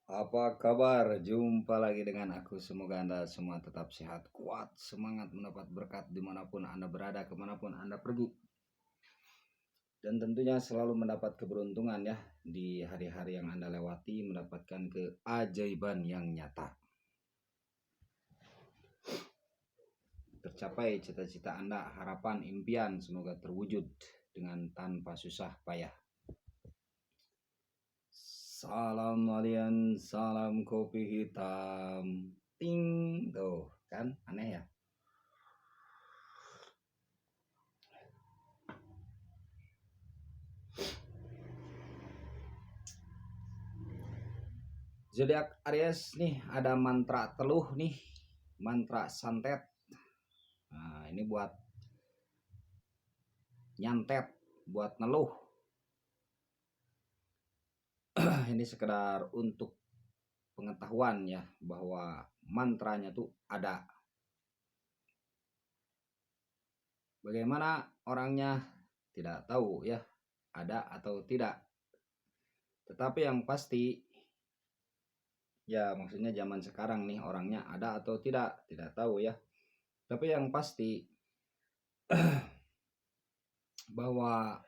Apa kabar? Jumpa lagi dengan aku. Semoga Anda semua tetap sehat, kuat, semangat mendapat berkat dimanapun Anda berada, kemanapun Anda pergi. Dan tentunya selalu mendapat keberuntungan ya di hari-hari yang Anda lewati, mendapatkan keajaiban yang nyata. Tercapai cita-cita Anda, harapan, impian semoga terwujud dengan tanpa susah payah. Salam alian, salam kopi hitam. Ting, tuh kan aneh ya. Zodiak Aries nih ada mantra teluh nih, mantra santet. Nah, ini buat nyantet, buat neluh. Ini sekedar untuk pengetahuan ya bahwa mantranya tuh ada. Bagaimana orangnya tidak tahu ya, ada atau tidak. Tetapi yang pasti ya maksudnya zaman sekarang nih orangnya ada atau tidak tahu ya. Tapi yang pasti bahwa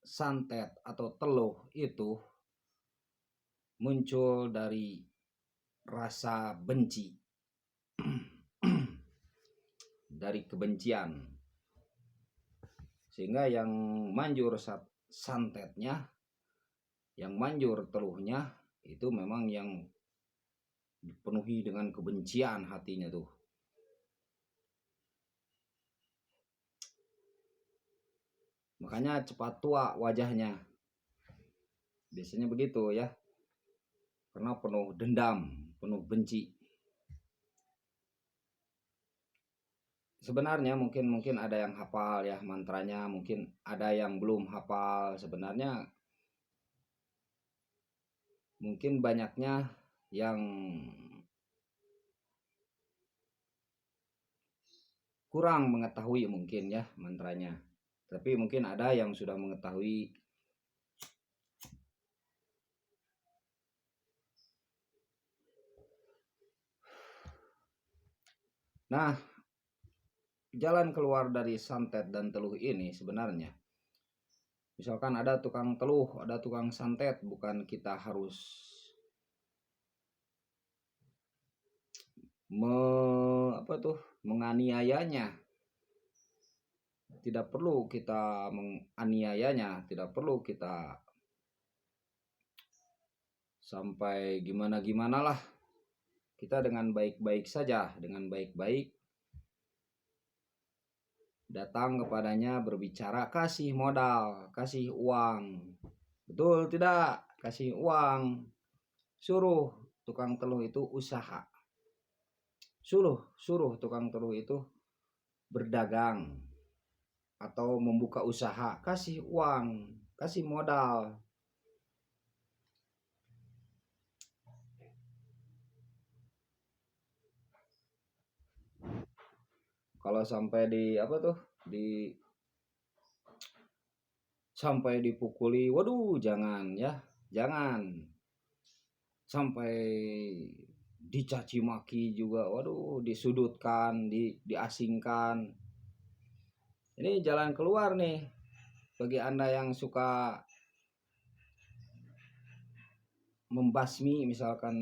santet atau teluh itu muncul dari rasa benci, dari kebencian, sehingga yang manjur santetnya, yang manjur teluhnya itu memang yang dipenuhi dengan kebencian hatinya tuh. Makanya cepat tua wajahnya, biasanya begitu ya, karena penuh dendam, penuh benci. Sebenarnya mungkin ada yang hafal ya mantranya, mungkin ada yang belum hafal. Sebenarnya mungkin banyaknya yang kurang mengetahui mungkin ya mantranya. Tapi mungkin ada yang sudah mengetahui. Nah, jalan keluar dari santet dan teluh ini sebenarnya, misalkan ada tukang teluh, ada tukang santet, bukan kita harus menganiayanya. Tidak perlu kita menganiayanya, tidak perlu kita sampai gimana-gimana lah. Kita dengan baik-baik saja, dengan baik-baik datang kepadanya, berbicara, kasih modal, kasih uang. Betul tidak? Kasih uang. Suruh tukang teluh itu usaha. Suruh tukang teluh itu berdagang atau membuka usaha. Kasih uang, kasih modal. Kalau sampai sampai dipukuli, waduh jangan ya, jangan. Sampai dicaci maki juga, waduh disudutkan, diasingkan. Ini jalan keluar nih bagi Anda yang suka membasmi misalkan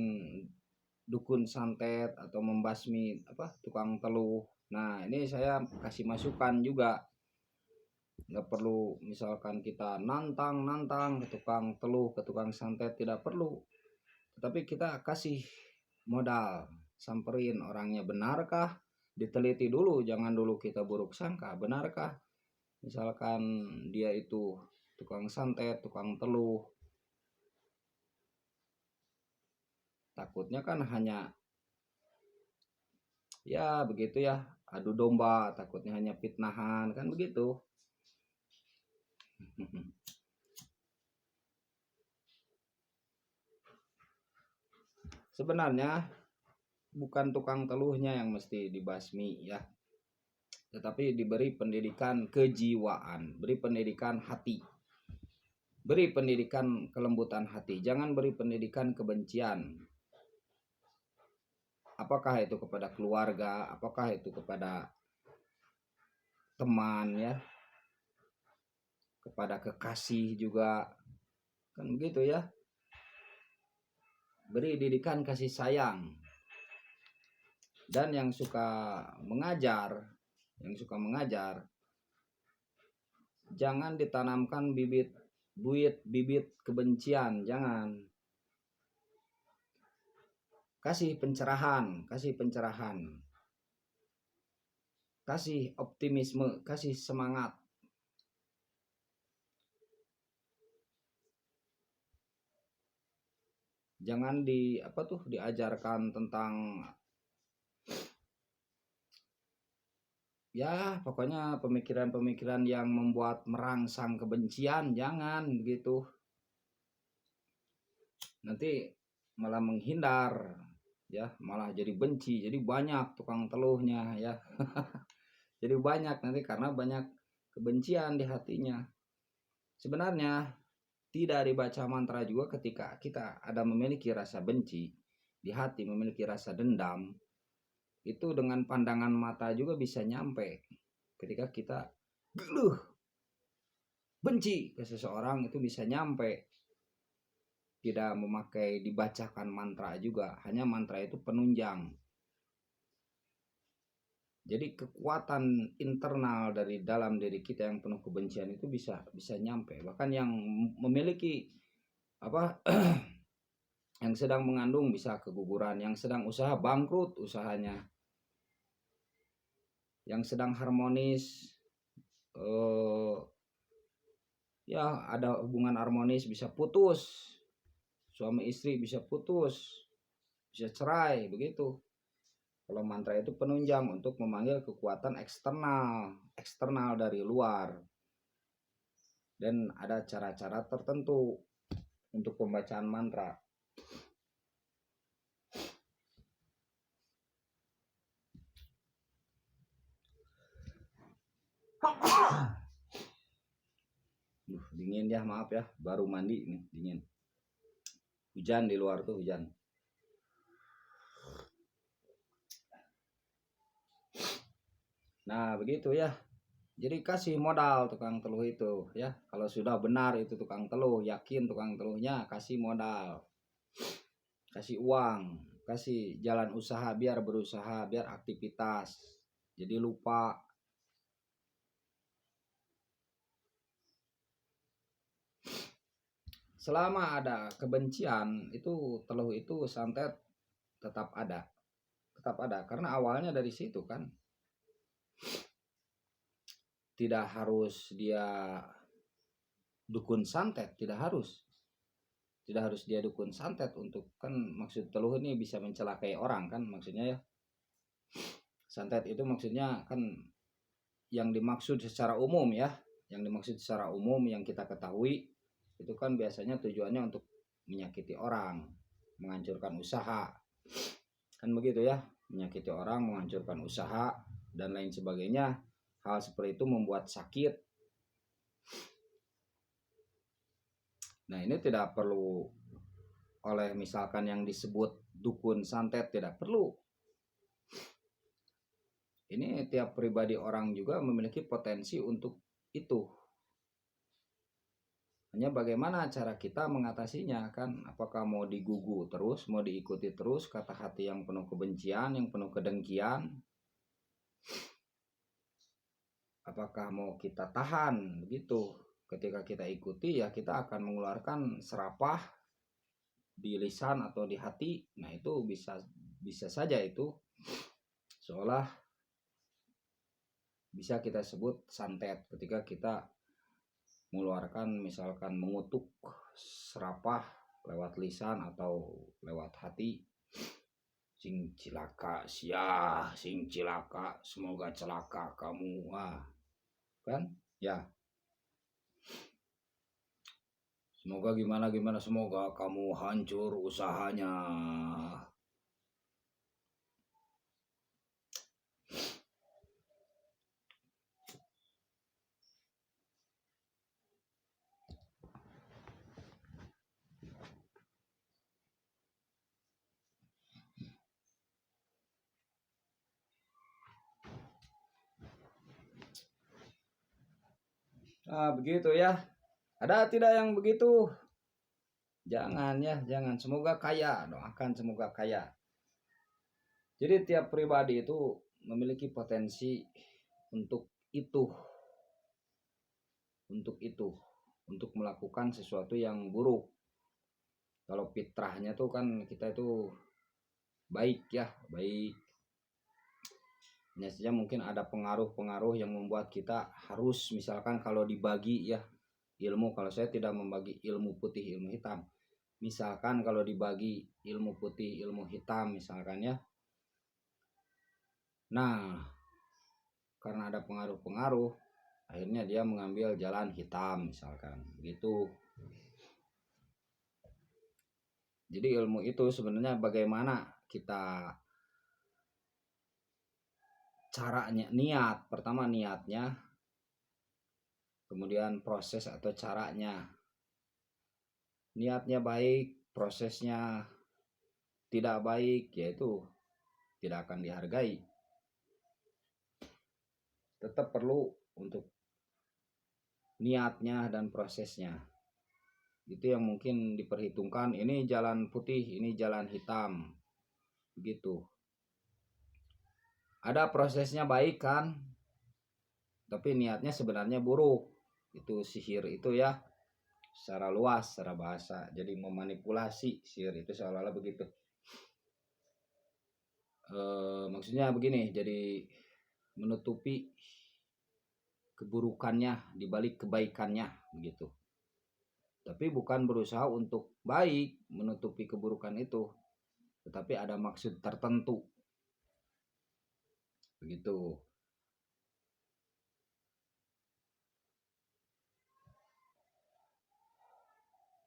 dukun santet atau membasmi tukang teluh. Nah, ini saya kasih masukan juga. Nggak perlu misalkan kita nantang ke tukang teluh, ke tukang santet, tidak perlu. Tetapi kita kasih modal, samperin orangnya, benarkah? Diteliti dulu, jangan dulu kita buruk sangka, benarkah? Misalkan dia itu tukang santet, tukang teluh. Takutnya kan hanya ya begitu ya, adu domba, takutnya hanya fitnahan, kan begitu. Sebenarnya bukan tukang teluhnya yang mesti dibasmi ya, tetapi diberi pendidikan kejiwaan, beri pendidikan hati. Beri pendidikan kelembutan hati, jangan beri pendidikan kebencian. Apakah itu kepada keluarga, apakah itu kepada teman ya, kepada kekasih juga. Kan begitu ya. Beri didikan kasih sayang. Dan yang suka mengajar, jangan ditanamkan bibit kebencian, jangan. Kasih pencerahan, kasih optimisme, kasih semangat. Jangan diajarkan tentang ya pokoknya pemikiran-pemikiran yang membuat merangsang kebencian, jangan begitu. Nanti malah menghindar ya, malah jadi benci, jadi banyak tukang teluhnya ya. Jadi banyak nanti karena banyak kebencian di hatinya. Sebenarnya tidak dibaca mantra juga ketika kita ada memiliki rasa benci di hati, memiliki rasa dendam, itu dengan pandangan mata juga bisa nyampe. Ketika kita geluh benci ke seseorang itu bisa nyampe. Tidak memakai dibacakan mantra juga, hanya mantra itu penunjang. Jadi kekuatan internal dari dalam diri kita yang penuh kebencian itu bisa nyampe. Bahkan yang memiliki yang sedang mengandung bisa keguguran, yang sedang usaha bangkrut usahanya, yang sedang harmonis ya ada hubungan harmonis bisa putus, suami istri bisa putus, bisa cerai begitu. Kalau mantra itu penunjang untuk memanggil kekuatan eksternal dari luar. Dan ada cara-cara tertentu untuk pembacaan mantra. Dingin ya, maaf ya, baru mandi nih, dingin. Hujan di luar tuh, hujan. Nah begitu ya. Jadi kasih modal tukang teluh itu ya. Kalau sudah benar itu tukang teluh, yakin tukang teluhnya, kasih modal, kasih uang, kasih jalan usaha, biar berusaha, biar aktivitas. Jadi lupa. Selama ada kebencian itu teluh itu santet tetap ada karena awalnya dari situ kan. Tidak harus dia dukun santet, tidak harus dia dukun santet untuk, kan maksud teluh ini bisa mencelakai orang kan maksudnya ya. Santet itu maksudnya kan yang dimaksud secara umum ya, yang kita ketahui itu kan biasanya tujuannya untuk menyakiti orang, menghancurkan usaha, kan begitu ya, menyakiti orang, menghancurkan usaha dan lain sebagainya. Hal seperti itu membuat sakit. Nah ini tidak perlu oleh misalkan yang disebut dukun santet, tidak perlu. Ini tiap pribadi orang juga memiliki potensi untuk itu. Hanya bagaimana cara kita mengatasinya kan. Apakah mau digugu terus, mau diikuti terus kata hati yang penuh kebencian, yang penuh kedengkian. Apakah mau kita tahan begitu. Ketika kita ikuti ya kita akan mengeluarkan serapah di lisan atau di hati. Nah itu bisa saja itu seolah bisa kita sebut santet ketika kita mengeluarkan misalkan mengutuk serapah lewat lisan atau lewat hati. Sing cilaka sia, sing cilaka, semoga celaka kamu. Kan ya, semoga gimana semoga kamu hancur usahanya. Nah, begitu ya. Ada tidak yang begitu? Jangan ya, jangan. Semoga kaya, doakan semoga kaya. Jadi tiap pribadi itu memiliki potensi untuk itu, untuk melakukan sesuatu yang buruk. Kalau fitrahnya tuh kan kita itu baik ya, baik. Hanya saja mungkin ada pengaruh-pengaruh yang membuat kita harus, misalkan kalau dibagi ya ilmu, kalau saya tidak membagi ilmu putih, ilmu hitam. Misalkan kalau dibagi ilmu putih, ilmu hitam misalkan ya. Nah, karena ada pengaruh-pengaruh, akhirnya dia mengambil jalan hitam misalkan gitu. Jadi ilmu itu sebenarnya bagaimana kita caranya, niat, pertama niatnya, kemudian proses atau caranya. Niatnya baik, prosesnya tidak baik, yaitu tidak akan dihargai. Tetap perlu untuk niatnya dan prosesnya. Itu yang mungkin diperhitungkan, ini jalan putih, ini jalan hitam. Begitu. Ada prosesnya baik kan, tapi niatnya sebenarnya buruk. Itu sihir itu ya, secara luas, secara bahasa. Jadi memanipulasi, sihir itu seolah-olah begitu. Maksudnya begini, jadi menutupi keburukannya dibalik kebaikannya begitu. Tapi bukan berusaha untuk baik menutupi keburukan itu, tetapi ada maksud tertentu begitu.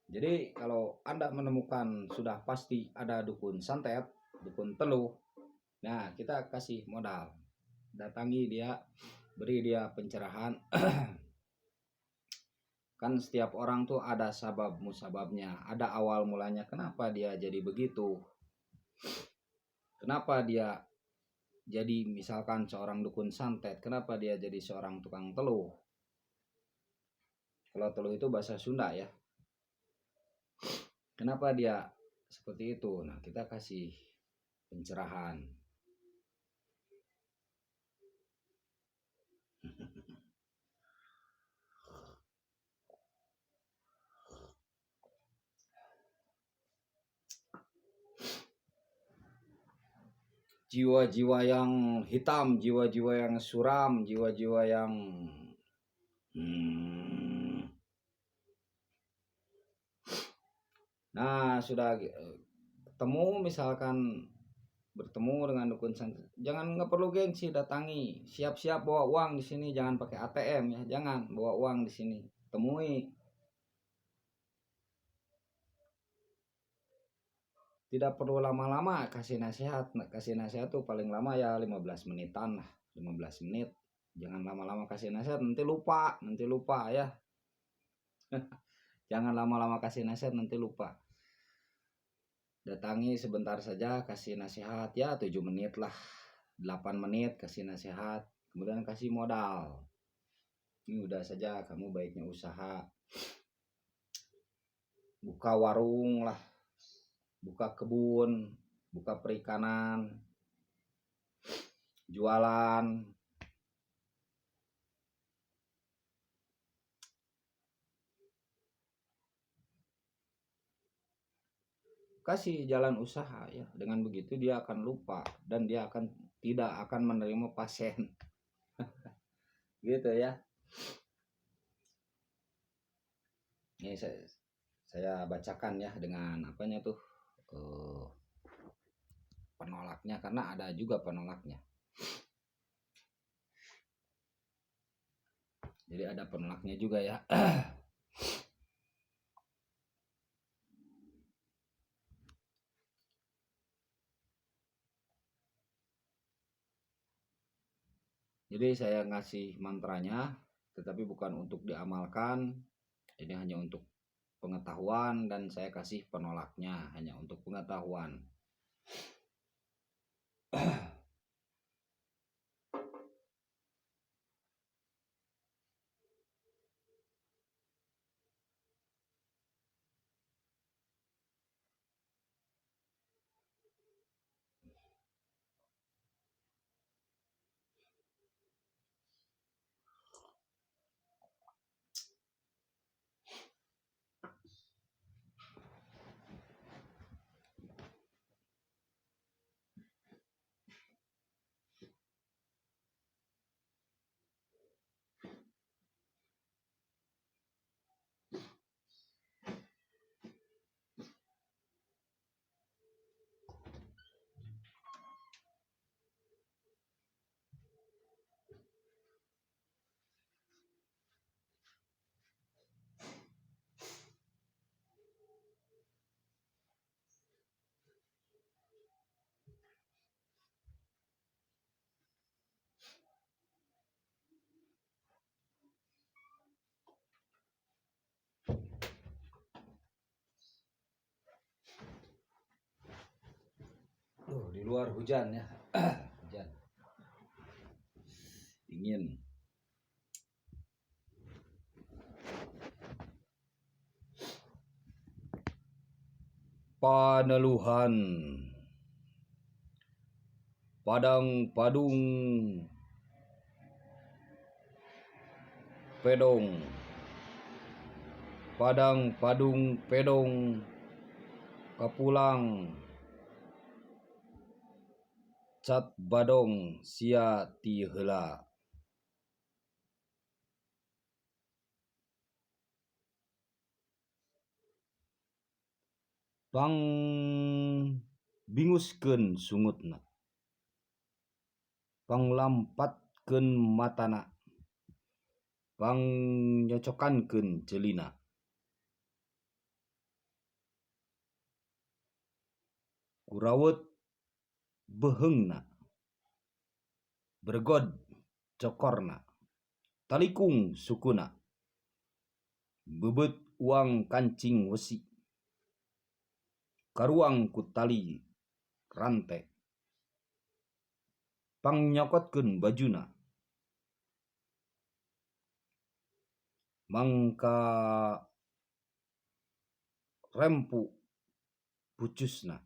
Jadi kalau Anda menemukan sudah pasti ada dukun santet, dukun teluh, nah kita kasih modal, datangi dia, beri dia pencerahan. Kan setiap orang tuh ada sabab musababnya, ada awal mulanya kenapa dia jadi begitu, kenapa dia jadi misalkan seorang dukun santet, kenapa dia jadi seorang tukang teluh. Kalau teluh itu bahasa Sunda ya, kenapa dia seperti itu. Nah kita kasih pencerahan. Jiwa-jiwa yang hitam, jiwa-jiwa yang suram, jiwa-jiwa yang nah sudah ketemu, misalkan bertemu dengan dukun santet, jangan, nggak perlu gengsi, datangi, siap-siap bawa uang di sini, jangan pakai ATM ya, jangan bawa uang di sini, temui. Tidak perlu lama-lama kasih nasihat. Kasih nasihat tuh paling lama ya 15 menitan lah, 15 menit. Jangan lama-lama kasih nasihat, nanti lupa ya. Jangan lama-lama kasih nasihat, nanti lupa. Datangi sebentar saja, kasih nasihat ya 7 menit lah, 8 menit kasih nasihat, kemudian kasih modal. Ini udah saja, kamu baiknya usaha, buka warung lah, buka kebun, buka perikanan, jualan. Kasih jalan usaha ya, dengan begitu dia akan lupa dan dia akan tidak akan menerima pasien. Gitu ya. Ini saya bacakan ya dengan apanya tuh, penolaknya, karena ada juga penolaknya. Jadi ada penolaknya juga ya. Jadi saya ngasih mantranya, tetapi bukan untuk diamalkan. Ini hanya untuk pengetahuan, dan saya kasih penolaknya hanya untuk pengetahuan. luar hujan ya. Hujan. Dingin. Paneluhan. Padang Padung Pedong. Padang Padung Pedong Kapulang Cat Badong sia ti heula. Pang binguskeun sungutna. Panglampatkeun matana. Pang nyocokankeun jelina. Kurawet beheungna. Bergod cokorna. Talikung sukuna. Bebeut uang kancing wesi. Karuang ku tali rante. Pang nyokotkeun bajuna. Mangka rempu pucusna.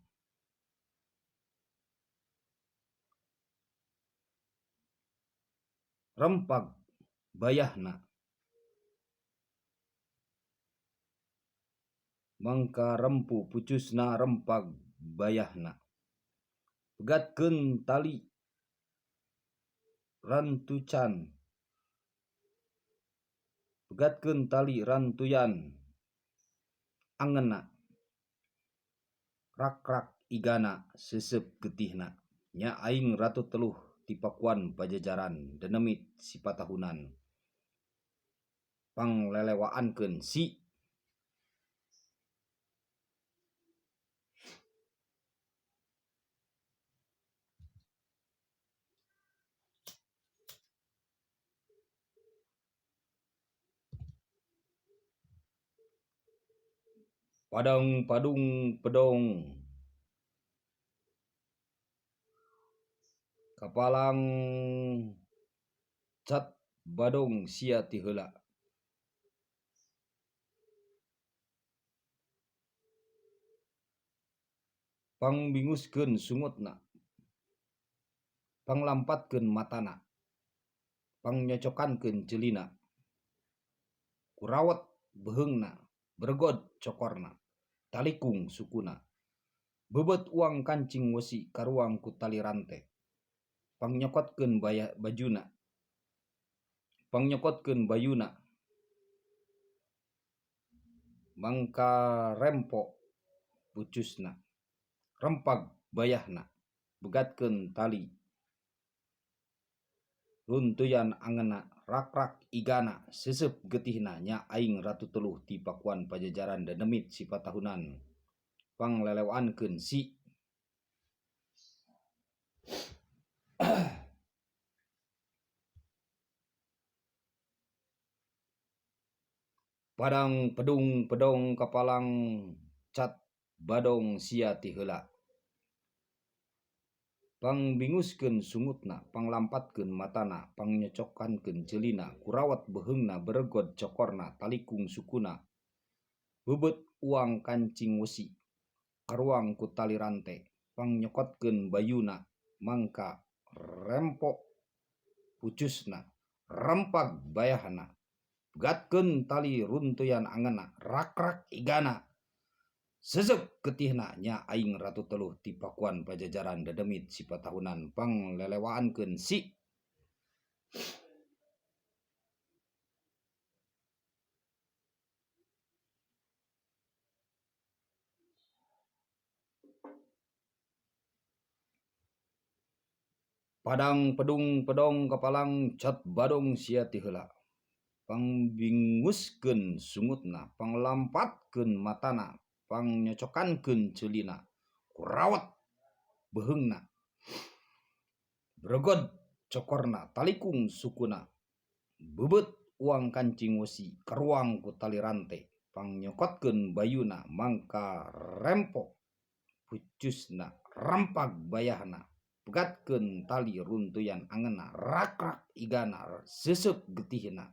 Rempag bayahna. Mangka rempu pucusna rempag bayahna. Pegatkeun tali rantucan. Pegatkeun tali rantuyan angena. Rak-rak igana sesep getihna. Nya aing ratu teluh ti pakuan pajajaran denemit sipatahunan. Panglelewaankeun si. Padang Padung Pedong Kapalang Cat Badong sia ti heula. Pangbinguskeun sungutna. Panglampatkeun matana. Pangnyocokankeun jelina. Kurawet beheungna. Bergod cokorna. Talikung sukuna. Bebeut uang kancing wesi karuang ku tali rante. Pangnyoktkeun bajuna. Pangnyoktkeun bayuna. Mangka rempo pucusna. Rempag bayahna. Begatkeun tali runtuyan angena. Rak-rak igana sesep getihna. Nya aing ratu teluh ti pakuan pajajaran denemit sipatahunan. Panglelewaankeun si. Padang Pedung Pedong Kapalang Cat Badong sia ti heula. Pangbinguskeun sungutna. Panglampatkeun matana. Pangnyocokankeun jelina. Kurawat beheungna. Bergod cokorna. Talikung sukuna. Bebeut uang kancing wesi. Karuang ku tali rante. Pangnyoktkeun bayuna. Mangka rempo pucusna. Rempag bayahna. Pegatkeun tali runtuyan angena. Rak-rak igana sesep getihna. Nya aing ratu teluh ti pakuan pajajaran dedemit sipatahunan. Panglelewaankeun si. Padang Pedung Pedong Kapalang Cat Badong sia ti heula. Pangbinguskeun sungutna. Panglampatkeun matana. Pangnyocokankeun jelina. Kurawat beheungna. Bergod cokorna. Talikung sukuna. Bebeut uang kancing wesi. Karuang ku tali rante. Pangnyoktkeun bayuna. Mangka rempo pucusna. rampag bayahna pegatkeun tali runtuyan angena rak-rak igana sesep getihna.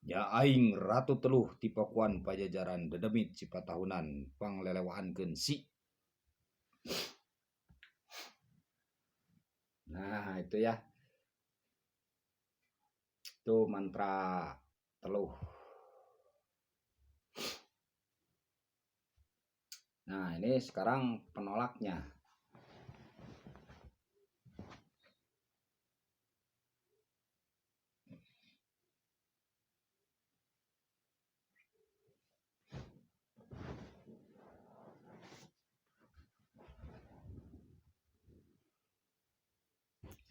Ya aing ratu teluh ti pakuan pajajaran dedemit cipatahunan panglelewahankeun si. Nah itu ya, itu mantra teluh. Nah ini sekarang penolaknya.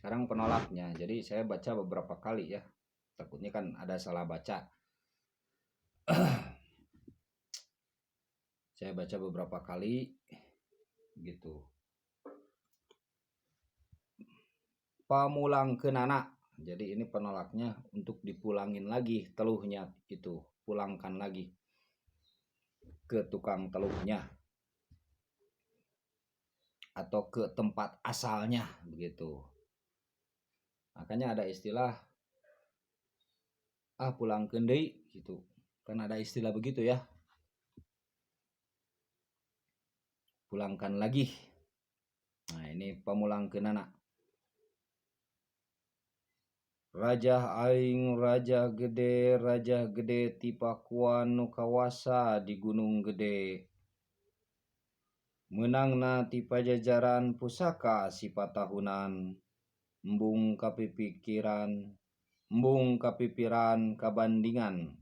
Sekarang penolaknya, jadi saya baca beberapa kali ya, takutnya kan ada salah baca. Saya baca beberapa kali gitu. Pamulangkeunana, jadi ini penolaknya untuk dipulangin lagi teluhnya itu, pulangkan lagi ke tukang teluhnya atau ke tempat asalnya begitu. Makanya ada istilah pulangkeun deui gitu. Kan ada istilah begitu ya. Pulangkan lagi. Nah, ini pamulangkeunana. Raja aing raja gede ti Pakuan nu kawasa di Gunung Gede. Menangna ti pajajaran pusaka sipatahunan. Embung kapipiran kabandingan.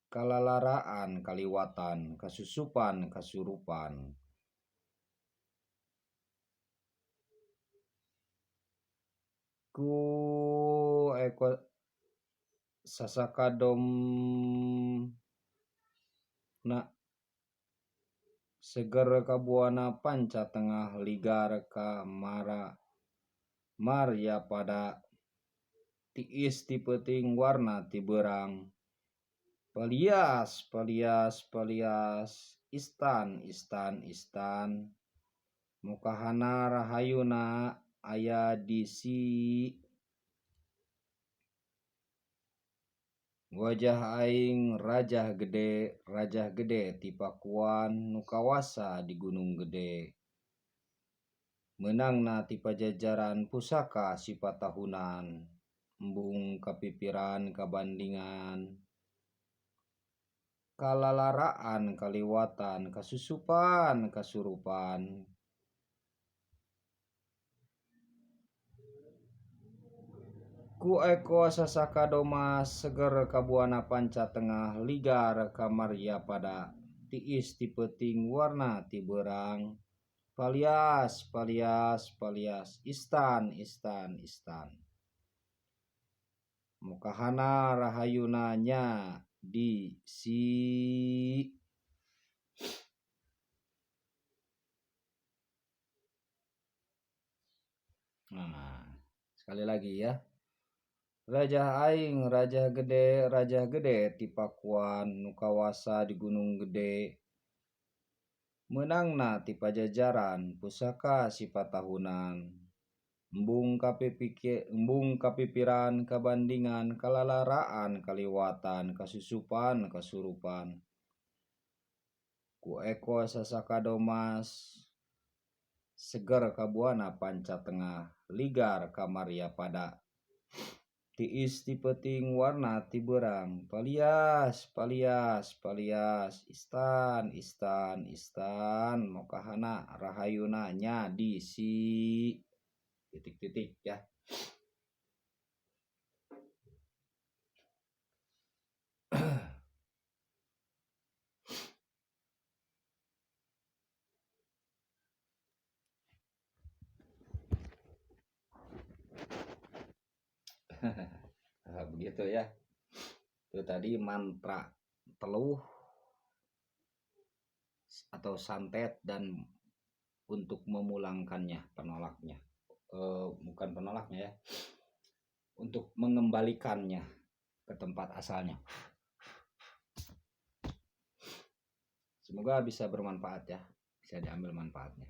Kalalaraan kaliwatan kasusupan kasurupan. Ku eko sasakadom na seger kabuana panca tengah ligar ka Marya pada tiis ti peuting warna ti beurang. Palias istan mukahana rahayuna aya di si. Wajah aing raja gede ti Pakuan nu kawasa di Gunung Gede. Menangna ti pajajaran pusaka sipatahunan. Embung kapipiran kabandingan. Kalalaraan kaliwatan kasusupan kasurupan. Ku eko sasakadoma seger kabuana panca tengah ligar kamarya pada tiis ti peuting warna ti beurang. Palias istan mukahana rahayuna nya di si. Nah, sekali lagi ya. Raja aing raja gede ti Pakuan nu kawasa di Gunung Gede. Menangna ti pajajaran pusaka sipatahunan. Embung kapipiran kabandingan kalalaraan kaliwatan kasusupan kasurupan. Ku eko sasakadomas seger kabuana panca tengah ligar kamarya pada tiis ti peuting warna ti beurang. Palias istan mokahana rahayuna nya di si. Titik-titik ya. Begitu ya. Itu tadi mantra teluh atau santet dan untuk memulangkannya, penolaknya. Bukan penolaknya ya. Untuk mengembalikannya ke tempat asalnya. Semoga bisa bermanfaat ya. bisa diambil manfaatnya.